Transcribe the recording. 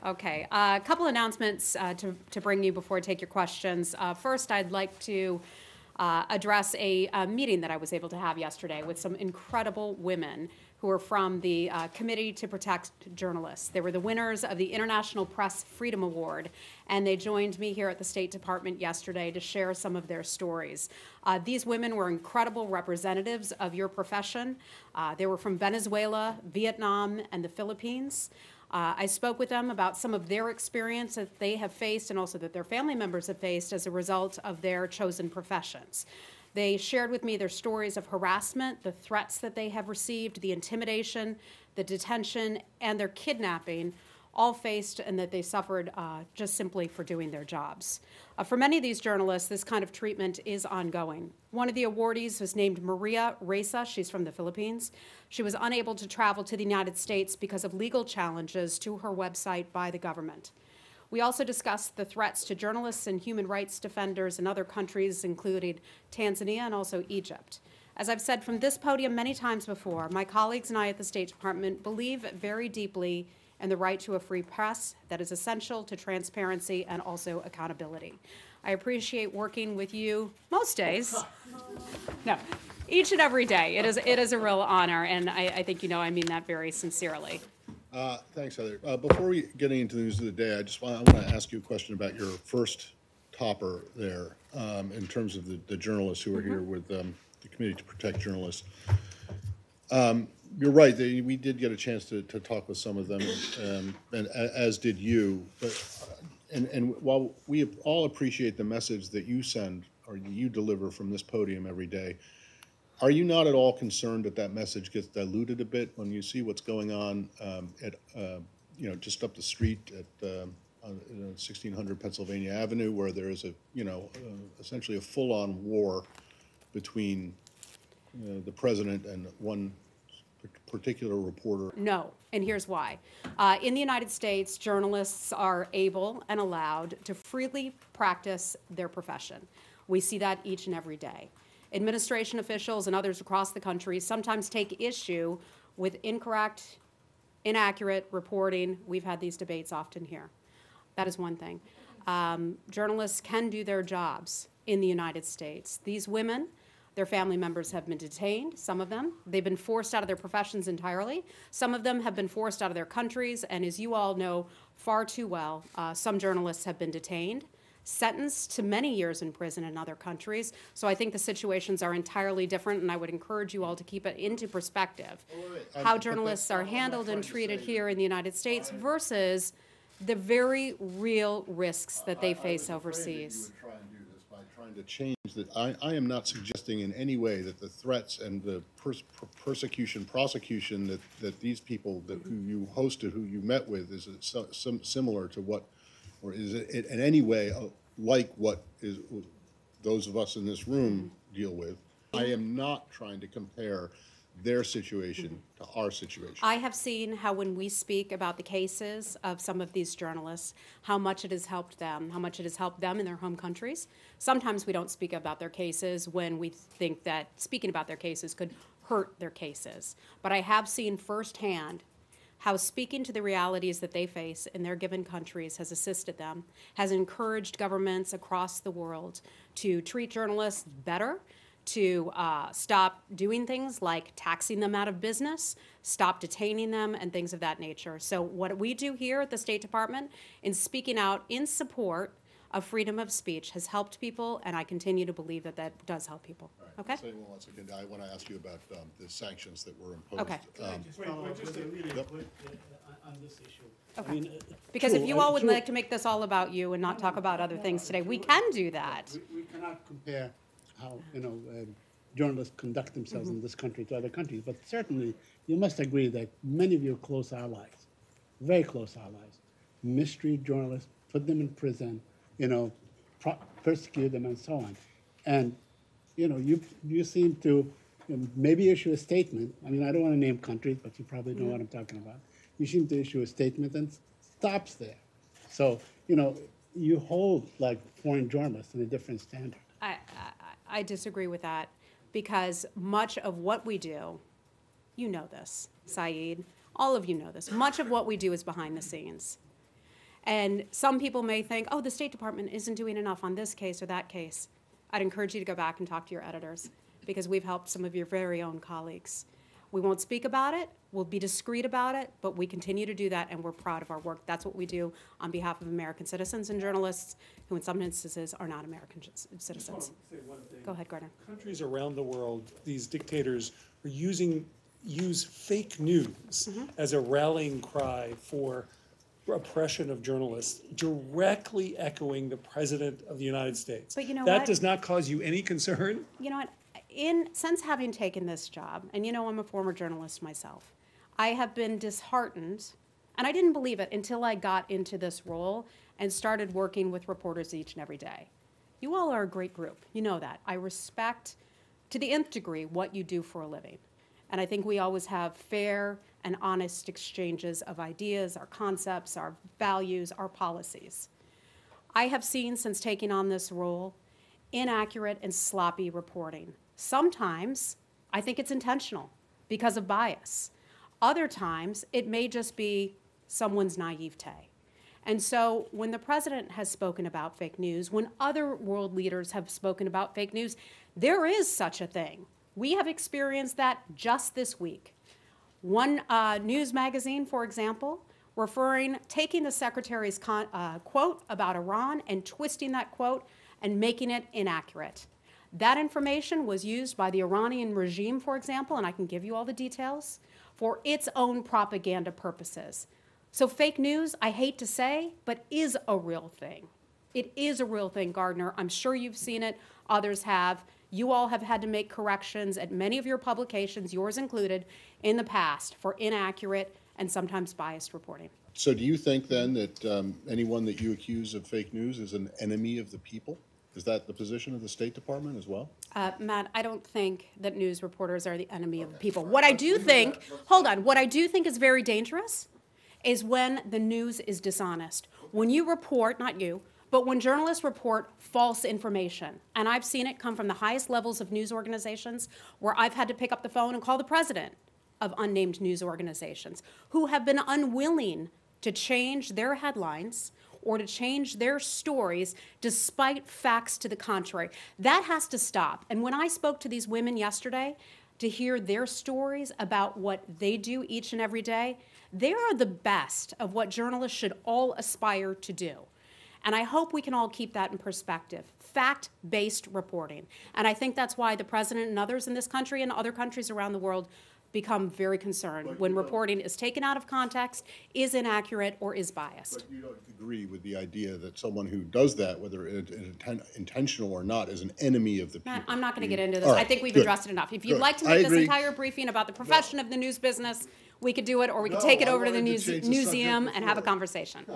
Okay, a couple announcements to bring you before I take your questions. First, I'd like to address a meeting that I was able to have yesterday with some incredible women who are from the Committee to Protect Journalists. They were the winners of the International Press Freedom Award, and they joined me here at the State Department yesterday to share some of their stories. These women were incredible representatives of your profession. They were from Venezuela, Vietnam, and the Philippines. I spoke with them about some of their experience that they have faced and also that their family members have faced as a result of their chosen professions. They shared with me their stories of harassment, the threats that they have received, the intimidation, the detention, and their kidnapping, all faced and that they suffered just simply for doing their jobs. For many of these journalists, this kind of treatment is ongoing. One of the awardees was named Maria Reza. She's from the Philippines. She was unable to travel to the United States because of legal challenges to her website by the government. We also discussed the threats to journalists and human rights defenders in other countries, including Tanzania and also Egypt. As I've said from this podium many times before, my colleagues and I at the State Department believe very deeply in the right to a free press that is essential to transparency and also accountability. I appreciate working with you most days. No, each and every day. It is a real honor, and I think you know I mean that very sincerely. Thanks, Heather. Before we get into the news of the day, I want to ask you a question about your first topper there in terms of the journalists who are here with the Committee to Protect Journalists. You're right. We did get a chance to talk with some of them, and as did you. And while we all appreciate the message that you send or you deliver from this podium every day, are you not at all concerned that that message gets diluted a bit when you see what's going on at just up the street at 1600 Pennsylvania Avenue, where there is essentially a full-on war between the president and one particular reporter? No, and here's why. In the United States, journalists are able and allowed to freely practice their profession. We see that each and every day. Administration officials and others across the country sometimes take issue with incorrect, inaccurate reporting. We've had these debates often here. That is one thing. Journalists can do their jobs in the United States. These women, their family members have been detained, some of them. They've been forced out of their professions entirely. Some of them have been forced out of their countries, and as you all know far too well, some journalists have been detained, sentenced to many years in prison in other countries. So I think the situations are entirely different, and I would encourage you all to keep it into perspective. How journalists are handled and treated here in the United States versus the very real risks that they face overseas. To change that. I am not suggesting in any way that the threats and the prosecution that these people who you hosted, who you met with, is similar to what, or is it in any way like what is those of us in this room deal with. I am not trying to compare their situation to our situation. I have seen how when we speak about the cases of some of these journalists, how much it has helped them, in their home countries. Sometimes we don't speak about their cases when we think that speaking about their cases could hurt their cases. But I have seen firsthand how speaking to the realities that they face in their given countries has assisted them, has encouraged governments across the world to treat journalists better, to stop doing things like taxing them out of business, stop detaining them, and things of that nature. So what we do here at the State Department in speaking out in support of freedom of speech has helped people, and I continue to believe that that does help people. Right. Okay? So once again, I want to ask you about the sanctions that were imposed. Okay. Just a really quick on this issue. Okay. I mean, because true, if you all would true. like to make this all about you and not talk about other things today, we can do that. We cannot compare how journalists conduct themselves in this country to other countries, but certainly you must agree that many of your close allies, very close allies, mistreat journalists, put them in prison, persecute them, and so on. And you seem to maybe issue a statement. I mean, I don't want to name countries, but you probably know what I'm talking about. You seem to issue a statement and stops there. So you hold like foreign journalists in a different standard. I disagree with that because much of what we do, you know this, Saeed, all of you know this, much of what we do is behind the scenes. And some people may think, oh, the State Department isn't doing enough on this case or that case. I'd encourage you to go back and talk to your editors, because we've helped some of your very own colleagues. We won't speak about it, we'll be discreet about it, but we continue to do that, and we're proud of our work. That's what we do on behalf of American citizens and journalists who in some instances are not American citizens. I just want to say one thing. Go ahead, Gardner. Countries around the world, these dictators are use fake news as a rallying cry for oppression of journalists, directly echoing the President of the United States. But you know that what? does not cause you any concern? You know what? Since having taken this job, and you know I'm a former journalist myself, I have been disheartened, and I didn't believe it until I got into this role and started working with reporters each and every day. You all are a great group. You know that. I respect to the nth degree what you do for a living. And I think we always have fair and honest exchanges of ideas, our concepts, our values, our policies. I have seen since taking on this role inaccurate and sloppy reporting. Sometimes I think it's intentional because of bias. Other times it may just be someone's naivete. And so when the president has spoken about fake news, when other world leaders have spoken about fake news, there is such a thing. We have experienced that just this week. One news magazine, for example, taking the secretary's quote about Iran and twisting that quote and making it inaccurate. That information was used by the Iranian regime, for example, and I can give you all the details, for its own propaganda purposes. So fake news, I hate to say, but is a real thing. It is a real thing, Gardner. I'm sure you've seen it. Others have. You all have had to make corrections at many of your publications, yours included, in the past for inaccurate and sometimes biased reporting. So do you think then that anyone that you accuse of fake news is an enemy of the people? Is that the position of the State Department as well? Matt, I don't think that news reporters are the enemy of the people. What I do think, hold on, what I do think is very dangerous is when the news is dishonest. When you report, not you, but when journalists report false information, and I've seen it come from the highest levels of news organizations where I've had to pick up the phone and call the president of unnamed news organizations who have been unwilling to change their headlines or to change their stories despite facts to the contrary. That has to stop. And when I spoke to these women yesterday to hear their stories about what they do each and every day, they are the best of what journalists should all aspire to do. And I hope we can all keep that in perspective. Fact-based reporting. And I think that's why the president and others in this country and other countries around the world become very concerned when reporting is taken out of context, is inaccurate, or is biased. But you don't agree with the idea that someone who does that, whether intentional or not, is an enemy of the people? Matt, I'm not going to get into this. All right, I think we've good. addressed it enough. If you'd Good. like to I make this agree. entire briefing about the profession of the news business, we could do it, or we could No, take it I over to the wanted to change the museum subject and have a before. conversation.